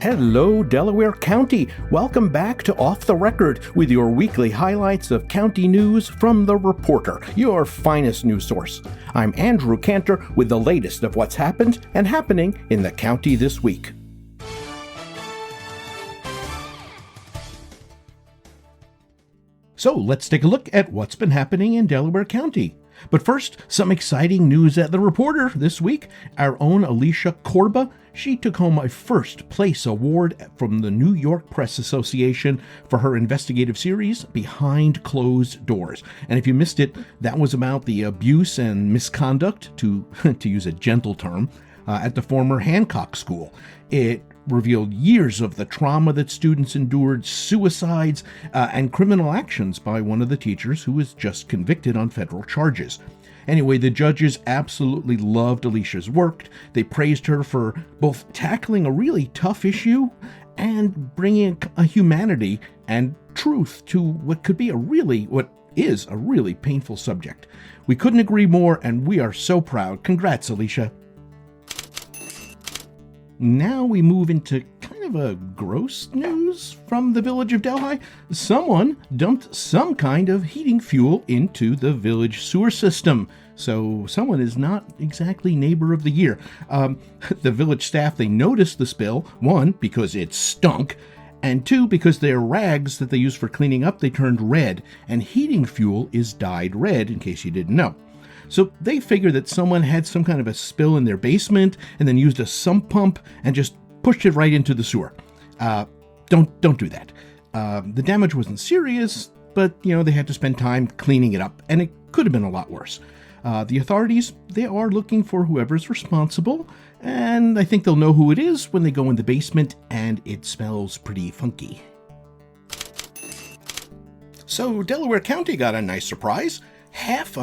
Hello, Delaware County. Welcome back to Off the Record with your weekly highlights of county news from The Reporter, your finest news source. I'm Andrew Cantor with the latest of what's happened and happening in the county this week. So let's take a look at what's been happening in Delaware County. But first, some exciting news at The Reporter this week. Our own Alicia Korba, she took home a first place award from the New York Press Association for her investigative series, Behind Closed Doors. And if you missed it, that was about the abuse and misconduct, to use a gentle term, at the former Hancock School. It revealed years of the trauma that students endured, suicides, and criminal actions by one of the teachers who was just convicted on federal charges. Anyway, the judges absolutely loved Alicia's work. They praised her for both tackling a really tough issue and bringing a humanity and truth to what is a really painful subject. We couldn't agree more, and we are so proud. Congrats, Alicia. Now we move into kind of a gross news from the village of Delhi. Someone dumped some kind of heating fuel into the village sewer system. So someone is not exactly neighbor of the year. The village staff, they noticed the spill, one, because it stunk, and two, because their rags that they use for cleaning up, they turned red, and heating fuel is dyed red, in case you didn't know. So they figured that someone had some kind of a spill in their basement and then used a sump pump and just pushed it right into the sewer. Don't do that. The damage wasn't serious, but they had to spend time cleaning it up, and it could have been a lot worse. The authorities, they are looking for whoever's responsible, and I think they'll know who it is when they go in the basement and it smells pretty funky. So Delaware County got a nice surprise. Almost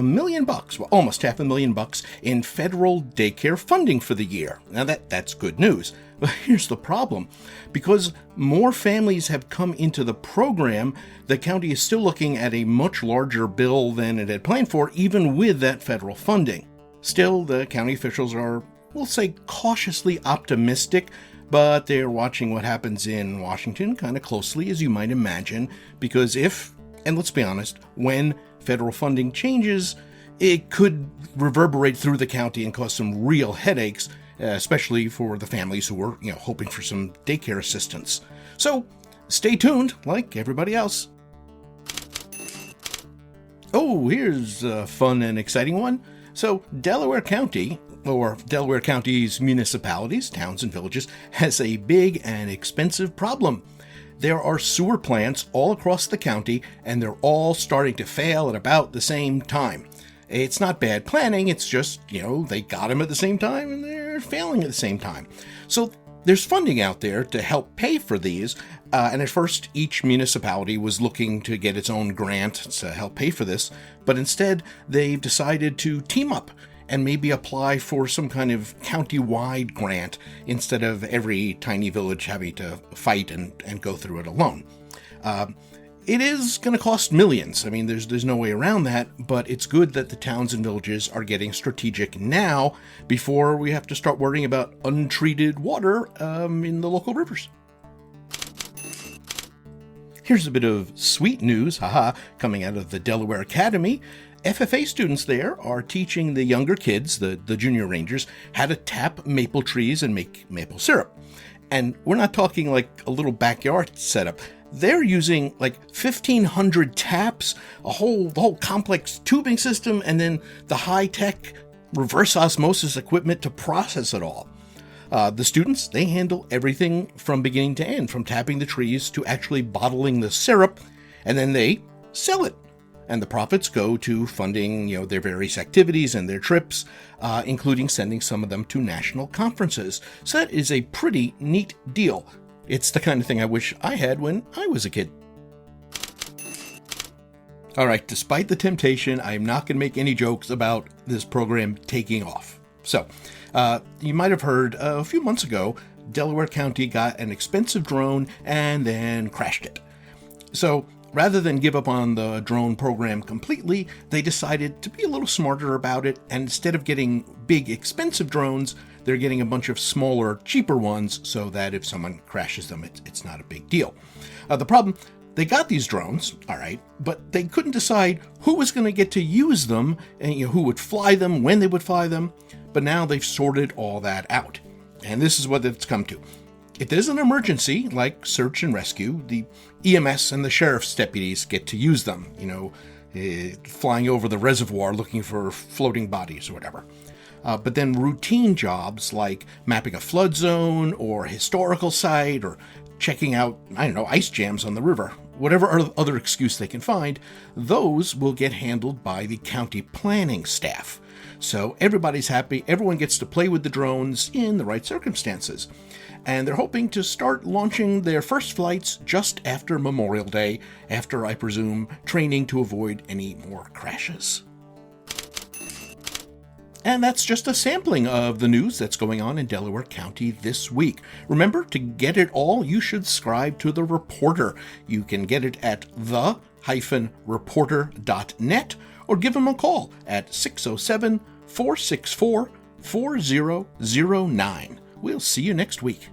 $500,000 in federal daycare funding for the year. Now that's good news. But here's the problem. Because more families have come into the program, the county is still looking at a much larger bill than it had planned for, even with that federal funding. Still, the county officials are, we'll say, cautiously optimistic, but they're watching what happens in Washington kind of closely, as you might imagine, because and let's be honest, when federal funding changes, it could reverberate through the county and cause some real headaches, especially for the families who were, hoping for some daycare assistance. So stay tuned, like everybody else. Oh, here's a fun and exciting one. So Delaware County, or Delaware County's municipalities, towns and villages, has a big and expensive problem. There are sewer plants all across the county, and they're all starting to fail at about the same time. It's not bad planning, it's just, they got them at the same time and they're failing at the same time. So there's funding out there to help pay for these, and at first each municipality was looking to get its own grant to help pay for this, but instead they've decided to team up and maybe apply for some kind of county-wide grant instead of every tiny village having to fight and go through it alone. It is going to cost millions. I mean, there's no way around that, but it's good that the towns and villages are getting strategic now before we have to start worrying about untreated water in the local rivers. Here's a bit of sweet news, coming out of the Delaware Academy. FFA students there are teaching the younger kids, the junior rangers, how to tap maple trees and make maple syrup. And we're not talking like a little backyard setup. They're using like 1,500 taps, the whole complex tubing system, and then the high-tech reverse osmosis equipment to process it all. The students, they handle everything from beginning to end, from tapping the trees to actually bottling the syrup, and then they sell it. And the profits go to funding, their various activities and their trips, including sending some of them to national conferences. So that is a pretty neat deal. It's the kind of thing I wish I had when I was a kid. All right, despite the temptation, I'm not going to make any jokes about this program taking off. So, you might have heard a few months ago, Delaware County got an expensive drone and then crashed it. So, rather than give up on the drone program completely, they decided to be a little smarter about it, and instead of getting big, expensive drones, they're getting a bunch of smaller, cheaper ones so that if someone crashes them, it's not a big deal. The problem, they got these drones, all right, but they couldn't decide who was going to get to use them and who would fly them, when they would fly them. But now they've sorted all that out. And this is what it's come to. If there's an emergency, like search and rescue, the EMS and the sheriff's deputies get to use them, flying over the reservoir looking for floating bodies or whatever. But then routine jobs like mapping a flood zone or a historical site or checking out, ice jams on the river, whatever other excuse they can find, those will get handled by the county planning staff. So everybody's happy, everyone gets to play with the drones in the right circumstances. And they're hoping to start launching their first flights just after Memorial Day, after, I presume, training to avoid any more crashes. And that's just a sampling of the news that's going on in Delaware County this week. Remember, to get it all, you should subscribe to The Reporter. You can get it at the-reporter.net or give them a call at 607-464-4009. We'll see you next week.